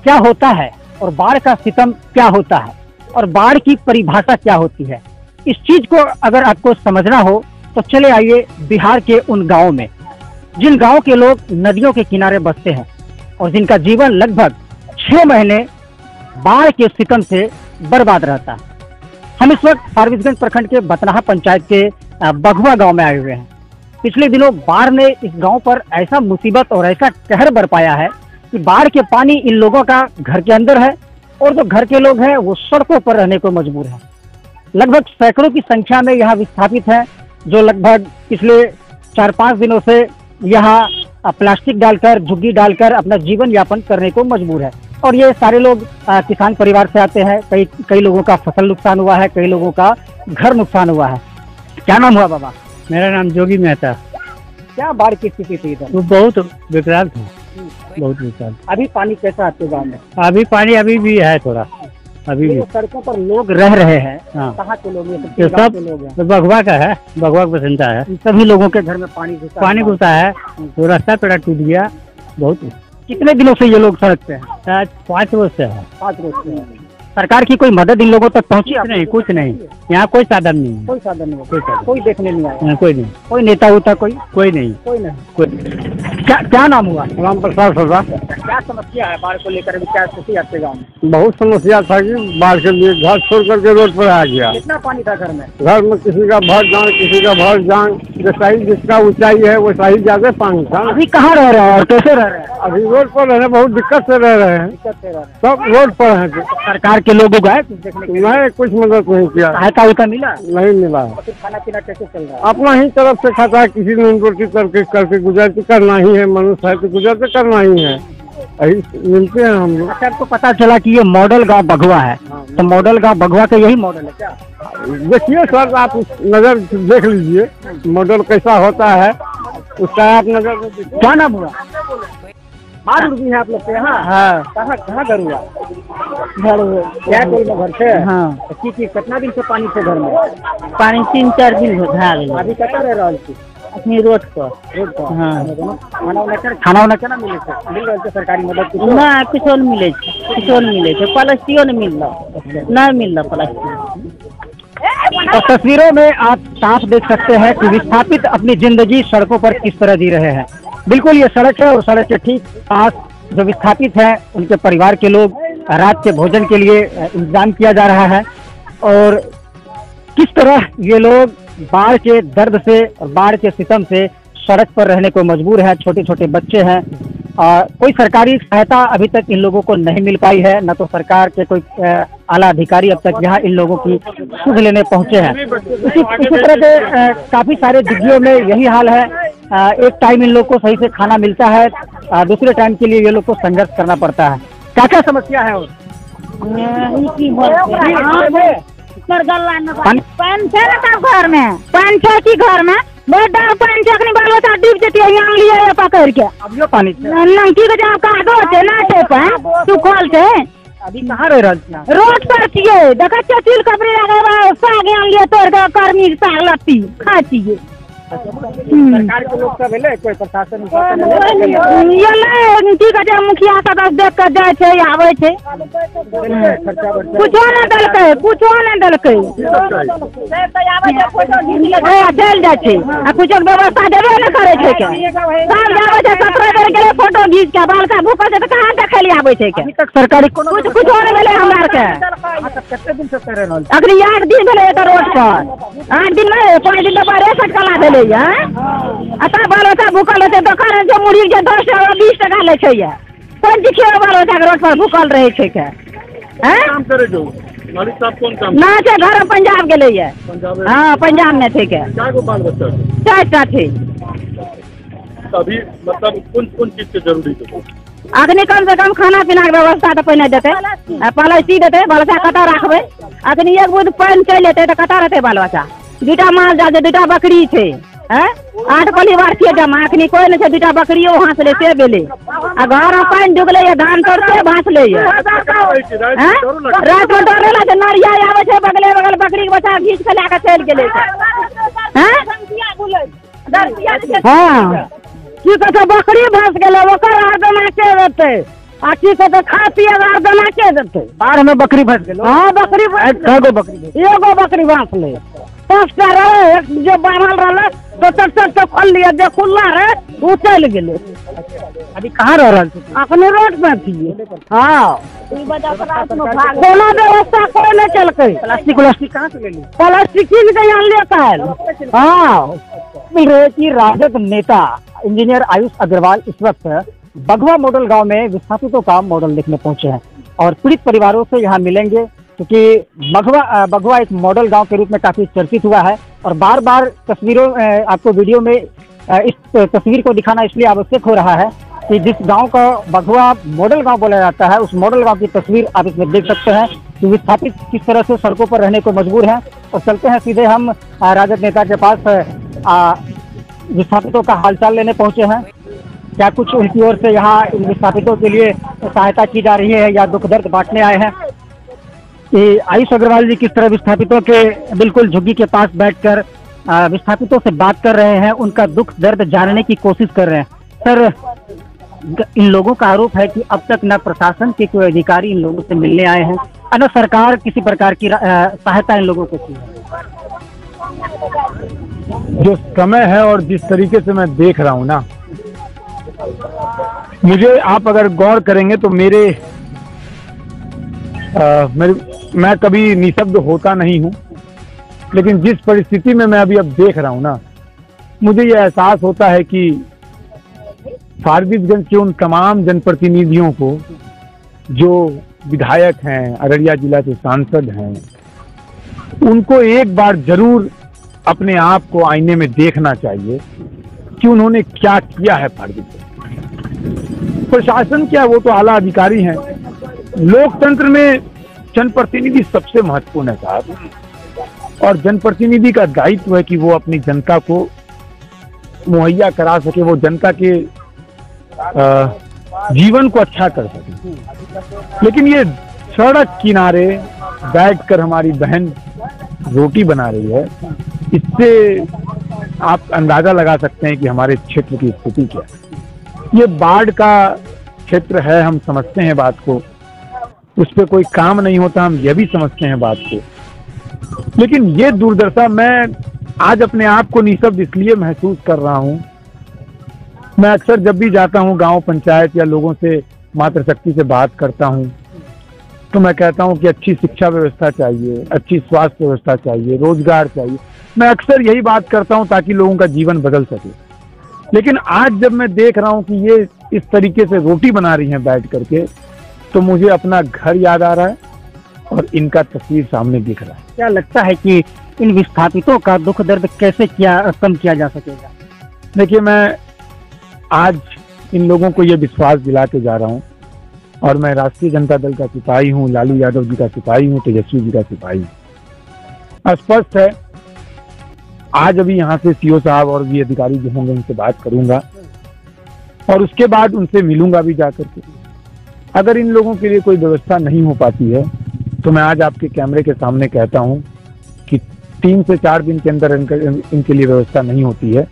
क्या होता है और बाढ़ का सितम क्या होता है और बाढ़ की परिभाषा क्या होती है, इस चीज को अगर आपको समझना हो तो चले आइए बिहार के उन गांवों में जिन गांवों के लोग नदियों के किनारे बसते हैं और जिनका जीवन लगभग 6 महीने बाढ़ के सितम से बर्बाद रहता है। हम इस वक्त फारबिसगंज प्रखंड के बतनाहा पंचायत के बघुआ गांव में आए हुए हैं। पिछले दिनों बाढ़ ने इस गांव पर ऐसा मुसीबत और ऐसा कहर बरपाया है कि बाढ़ के पानी इन लोगों का घर के अंदर है और जो घर के लोग हैं वो सड़कों पर रहने को मजबूर हैं। लगभग सैकड़ों की संख्या में यहाँ विस्थापित हैं जो लगभग पिछले 4-5 दिनों से यहाँ प्लास्टिक डालकर झुग्गी डालकर अपना जीवन यापन करने को मजबूर है। और ये सारे लोग किसान परिवार से आते हैं। कई लोगों का फसल नुकसान हुआ है, कई लोगों का घर नुकसान हुआ है। क्या नाम हुआ बाबा? मेरा नाम जोगी मेहता। क्या बाढ़ की स्थिति थी इधर? वो बहुत विकराल था, बहुत विकराल। अभी पानी कैसा आपके गाँव में? अभी पानी अभी भी है थोड़ा, अभी भी। सड़कों पर लोग रह रहे हैं, हाँ। कहाँ के लोग? ये सब बघवा का है, बघवा बसंता है। सभी लोगों के घर में पानी घुसा है, तो रास्ता पेड़ा टूट गया बहुत। कितने दिनों से ये लोग सड़क पे हैं? आज 5 रोज से है। 5 रोज से है। सरकार की कोई मदद इन लोगों तक पहुंची? नहीं, कुछ नहीं। यहाँ कोई साधन नहीं है, कोई साधन नहीं, कोई देखने नहीं आया? कोई नहीं। कोई नेता होता? कोई नहीं, कोई। क्या नाम हुआ? राम प्रसाद सरदा। क्या समस्या है बाढ़ को लेकर? क्या स्थिति आपके गाँव में? बहुत समस्या था कि बाढ़ के लिए घर छोड़ करके रोड पर आ गया। कितना पानी था घर में? घर में किसी का भर जान, किसी का भर जान, जैसा ही जिसका ऊंचाई है वैसा ही ज्यादा पानी था। अभी कहाँ रह रहे हैं और कैसे रह रहे हैं? अभी रोड पर रहने बहुत दिक्कत से रह रहे हैं, सब रोड पर हैं। सरकार के लोग गए देखने के लिए? नहीं, कुछ मदद नहीं किया। सहायता उतना मिला? नहीं मिला। फिर खाना पीना कैसे चल रहा है? अपना ही तरफ से खाता है, किसी ने रोटी करके गुजर करना ही है, मनुष्य है तो गुजर तो करना ही है। यही मिलते हैं हम लोग। अच्छा, आपको पता चला कि ये मॉडल गांव बघवा है, तो मॉडल गांव बघवा का यही मॉडल है क्या? देखिए सर, आप नजर देख लीजिए मॉडल कैसा होता है, उसका आप नजर में देखिए। क्या नाम हुआ? बाढ़ उड़ गई है आप लोग के यहाँ? हाँ। कहाँ घर हुआ? क्या कोई घर से? हाँ। कितना दिन से पानी थे घर में? पानी 3-4 दिन हो गया। अभी कहाँ रह रहा है? अपनी रोड पर। हाँ। खाना वाना केना मिले थे? मिल रहे थे सरकारी मदद? ना, कुछो नहीं मिले, कुछो नहीं मिले, प्लास्टिको नहीं मिल रहा, नहीं मिल रहा प्लास्टिक। तो तस्वीरों में आप साफ देख सकते हैं कि विस्थापित अपनी जिंदगी सड़कों पर किस तरह जी रहे हैं। बिल्कुल ये सड़क है और सड़क के ठीक पास जो विस्थापित हैं उनके परिवार के लोग रात के भोजन के लिए इंतजाम किया जा रहा है। और किस तरह ये लोग बाढ़ के दर्द से और बाढ़ के सितम से सड़क पर रहने को मजबूर है। छोटे छोटे बच्चे हैं। कोई सरकारी सहायता अभी तक इन लोगों को नहीं मिल पाई है, न तो सरकार के कोई आला अधिकारी अब तक यहाँ इन लोगों की सुध लेने पहुंचे हैं। इसी तरह के काफी सारे झुग्गियों में यही हाल है। एक टाइम इन लोग को सही से खाना मिलता है, दूसरे टाइम के लिए ये लोग को संघर्ष करना पड़ता है। क्या क्या समस्या है? और पानी छे ना घर में, पानी छे की घर में पानी छे बाल बच्चा डूब जेती है पकड़ के। अब यो पानी नंकी के जहाँ कागो छे ना छे पानी सुखल छे। अभी कहाँ रह रहा? रोड पर छिए, देखा चचिल कपड़े लगे साग लिए तोड़ के कर्मी साग लत्ती खा छिए। सरकार के लोग सब एले, कोई प्रशासन मुखिया सब देख कर जाए छे, आवे छे, कुछो नहीं दलकै, कुछो नहीं दलकै, चल जाए छे, कुछो व्यवस्था देबे नहीं करे छे के। सब जावे छे 17 बेर गेले फोटो घीच के, बालका भूखल छे त कहां देखे लिए आवे छे के? अभी तक सरकारी कुछो नहीं भेले हमरा के। कितने दिन से कर रहे हैं? अखनी 8 दिन भेले एकर रोड पर, 8 दिन में 5 दिन के बाद 61 कला भेले है। आता बाल बच्चा भूखल रहते दुकान जो मुड़ी के 10 टका 20 टका ले छै। कोन दिखियो बाल बच्चा के रोड पर भूखल रहे छै के? हैं काम करे जो मालिक साहब कौन काम ना छै? घर पंजाब गेले है। हां, पंजाब में थे के। क्या को बाल बच्चा? 4 टा थे। अभी मतलब कौन चीज के जरूरी है? अखनी कम से कम खाना पीना के व्यवस्था तो पहले देते, पहले सी देते, बाल बच्चा कता रखबे। अखनी एक बुध पानी चल जेते तो कता रहते बाल बच्चा? 2टा माल जाते, 2टा बकरी छे। 8 परिवार छिए जमा, अखनी कोई नहीं छे। 2टा बकरियो वहां से ले से बेले आ घर में पानी ढुकले है, धान तोड़ते भांसले है। रात में डरे ला छे, नरिया आवे छे बगले बगल बकरी के बच्चा घीच के लाके चल गेले छे। हां, की कहे बकरी भांस गेले, ओकर आदमी के रहते आखी से तो खा पिए और बना के देते। बाढ़ में बकरी फंस गए। हाँ बकरी कगो बकरी एगो बकरी बांस ले 5टा रहे, जो बांधल रहे तो चट खोल लिया, जो खुला रहे वो चल गए। अभी कहाँ रह रहा? अपने रोड पे थी। हाँ कोनो व्यवस्था कोई नहीं चल गई। प्लास्टिक कहाँ से ले ली? प्लास्टिक कीन के यहाँ लेता है। हाँ मिल रहे कि राजद नेता इंजीनियर आयुष अग्रवाल इस वक्त बघवा मॉडल गांव में विस्थापितों का मॉडल देखने पहुंचे हैं और पीड़ित परिवारों से यहां मिलेंगे, क्योंकि बघवा एक मॉडल गांव के रूप में काफी चर्चित हुआ है। और बार बार तस्वीरों आपको वीडियो में इस तस्वीर को दिखाना इसलिए आवश्यक हो रहा है कि जिस गांव का बघवा मॉडल गांव बोला जाता है, उस मॉडल गांव की तस्वीर आप इसमें देख सकते हैं कि विस्थापित किस तरह से सड़कों पर रहने को मजबूर हैं। और चलते हैं सीधे हम राजद नेता के पास विस्थापितों का हालचाल लेने पहुंचे हैं। क्या कुछ उनकी ओर से यहाँ इन विस्थापितों के लिए सहायता की जा रही है या दुख दर्द बांटने आए हैं? कि आयुष अग्रवाल जी किस तरह विस्थापितों के बिल्कुल झुग्गी के पास बैठकर विस्थापितों से बात कर रहे हैं, उनका दुख दर्द जानने की कोशिश कर रहे हैं। सर, इन लोगों का आरोप है कि अब तक न प्रशासन के कोई अधिकारी इन लोगों से मिलने आए हैं, न सरकार किसी प्रकार की सहायता इन लोगों को की है। जो समय है और जिस तरीके से मैं देख रहा हूँ ना, मुझे आप अगर गौर करेंगे तो मैं कभी निशब्द होता नहीं हूँ, लेकिन जिस परिस्थिति में मैं अभी अब देख रहा हूँ ना, मुझे ये एहसास होता है कि फारबिसगंज के उन तमाम जनप्रतिनिधियों को जो विधायक हैं, अररिया जिला के सांसद हैं, उनको एक बार जरूर अपने आप को आईने में देखना चाहिए कि उन्होंने क्या किया है फारबिसगंज। प्रशासन क्या, वो तो आला अधिकारी हैं। लोकतंत्र में जनप्रतिनिधि सबसे महत्वपूर्ण है साहब, और जनप्रतिनिधि का दायित्व है कि वो अपनी जनता को मुहैया करा सके, वो जनता के जीवन को अच्छा कर सके। लेकिन ये सड़क किनारे बैठकर हमारी बहन रोटी बना रही है, इससे आप अंदाजा लगा सकते हैं कि हमारे क्षेत्र की स्थिति क्या है। ये बाढ़ का क्षेत्र है, हम समझते हैं बात को, उस पर कोई काम नहीं होता, हम यह भी समझते हैं बात को। लेकिन ये दुर्दशा, मैं आज अपने आप को निशब्द इसलिए महसूस कर रहा हूँ। मैं अक्सर जब भी जाता हूँ गांव पंचायत या लोगों से मातृशक्ति से बात करता हूँ, तो मैं कहता हूँ कि अच्छी शिक्षा व्यवस्था चाहिए, अच्छी स्वास्थ्य व्यवस्था चाहिए, रोजगार चाहिए। मैं अक्सर यही बात करता हूँ ताकि लोगों का जीवन बदल सके। लेकिन आज जब मैं देख रहा हूँ कि ये इस तरीके से रोटी बना रही हैं बैठ करके, तो मुझे अपना घर याद आ रहा है और इनका तस्वीर सामने दिख रहा है। क्या लगता है कि इन विस्थापितों का दुख दर्द कैसे कम किया जा सकेगा? देखिए, मैं आज इन लोगों को ये विश्वास दिला के जा रहा हूँ, और मैं राष्ट्रीय जनता दल का सिपाही हूँ, लालू यादव जी का सिपाही हूँ, तेजस्वी जी का सिपाही हूँ। स्पष्ट है, आज अभी यहाँ से सीओ साहब और भी अधिकारी जो होंगे उनसे बात करूंगा और उसके बाद उनसे मिलूंगा भी जाकर के। अगर इन लोगों के लिए कोई व्यवस्था नहीं हो पाती है, तो मैं आज आपके कैमरे के सामने कहता हूँ कि 3 से 4 दिन के अंदर इनके लिए व्यवस्था नहीं होती है,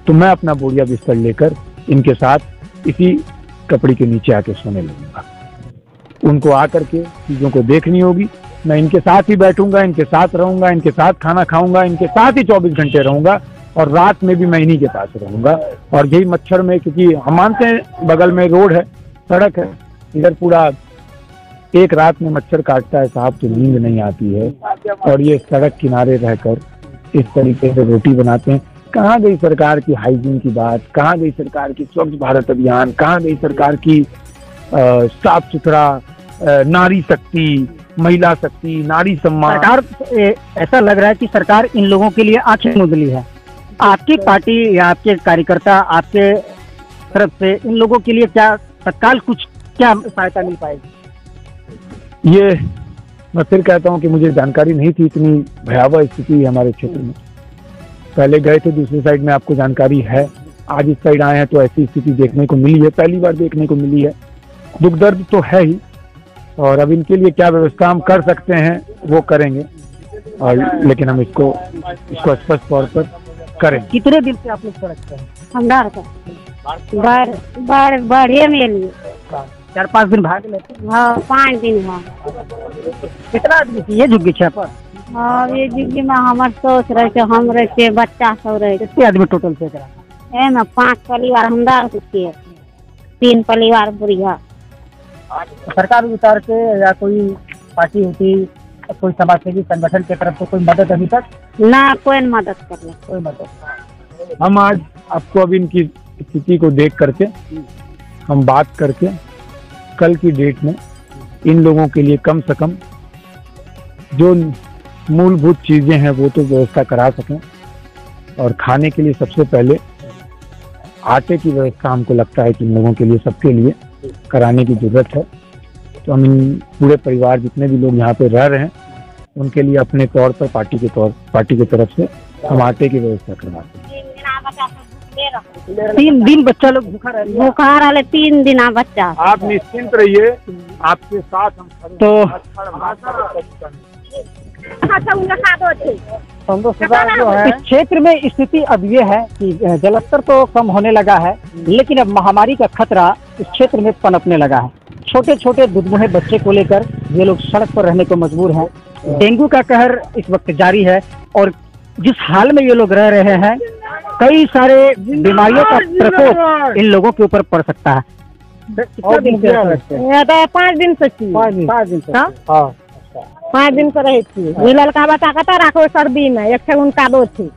तो मैं अपना बोरिया बिस्तर लेकर इनके साथ इसी कपड़े के नीचे आके सोने लगूंगा। उनको आकर के चीजों को देखनी होगी, मैं इनके साथ ही बैठूंगा, इनके साथ रहूंगा, इनके साथ खाना खाऊंगा, इनके साथ ही 24 घंटे रहूंगा, और रात में भी मैं इन्हीं के पास रहूंगा। और यही मच्छर में, क्योंकि हम मानते हैं बगल में रोड है, सड़क है, इधर पूरा एक रात में मच्छर काटता है साहब, तो नींद नहीं आती है। और ये सड़क किनारे रहकर इस तरीके से रोटी बनाते हैं। कहाँ गई सरकार की हाइजीन की बात, कहाँ गई सरकार की स्वच्छ भारत अभियान, कहाँ गई सरकार की साफ सुथरा नारी शक्ति, महिला शक्ति, नारी सम्मान? सरकार, ऐसा लग रहा है कि सरकार इन लोगों के लिए आंखें मूंदली है। आपकी पार्टी या आपके कार्यकर्ता आपके तरफ से इन लोगों के लिए क्या तत्काल कुछ क्या सहायता मिल पाएगी? ये मैं फिर कहता हूँ कि मुझे जानकारी नहीं थी, इतनी भयावह स्थिति है हमारे क्षेत्र में। पहले गए थे दूसरी साइड में, आपको जानकारी है। आज इस साइड आए हैं तो ऐसी स्थिति देखने को मिली है, पहली बार देखने को मिली है। दुख दर्द तो है ही, और अब इनके लिए क्या व्यवस्था हम कर सकते हैं वो करेंगे, और लेकिन हम इसको स्पष्ट तौर पर करें। कितने दिन से आप लोग सड़क पे हैं? हमरा बढ़िए में 4-5 दिन भाग लेते। हाँ 5 दिन हुआ। कितना आदमी थी ये झुग्गी छह पर? हाँ ये जिंदगी में हमारे सोच रहे थे, हम रहे थे, बच्चा सब रहे थे। कितने आदमी टोटल थे एकरा? है ना 5 परिवार हमरा के, 3 परिवार बुढ़िया। सरकार उतार के या कोई पार्टी होती, कोई समाजसेवी संगठन की तरफ से कोई मदद अभी तक? ना कोई मदद कर ले। कोई मदद। हम आज आपको अब इनकी स्थिति को देख करके हम बात करके कल की डेट में इन लोगों के लिए कम से कम जो मूलभूत चीजें हैं वो तो व्यवस्था करा सकें, और खाने के लिए सबसे पहले आटे की व्यवस्था हमको लगता है कि इन लोगों के लिए, सबके लिए कराने की जरूरत है। तो हम इन पूरे परिवार जितने भी लोग यहाँ पे रह रहे हैं उनके लिए अपने तौर पर पार्टी की तरफ से हम आटे की व्यवस्था करवाते हैं। 3 दिन बच्चा लोग भूखा रह लिया। भूखा रहे 3 दिन बच्चा। आप निश्चिंत रहिए, आपके साथ हम खड़े हैं। तो इस क्षेत्र में स्थिति अब ये है कि जलस्तर तो कम होने लगा है, लेकिन अब महामारी का खतरा इस क्षेत्र में पनपने लगा है। छोटे छोटे दुधमुहे बच्चे को लेकर ये लोग सड़क पर रहने को मजबूर हैं। डेंगू का कहर इस वक्त जारी है, और जिस हाल में ये लोग रह रहे हैं, कई सारे बीमारियों का प्रकोप इन लोगों के ऊपर पड़ सकता है। और 5 दिन से 5 दिन से। हाँ 5 दिन से रहे थी। लड़का बच्चा कता राखो सर्दी में, एक उनका 2 थी।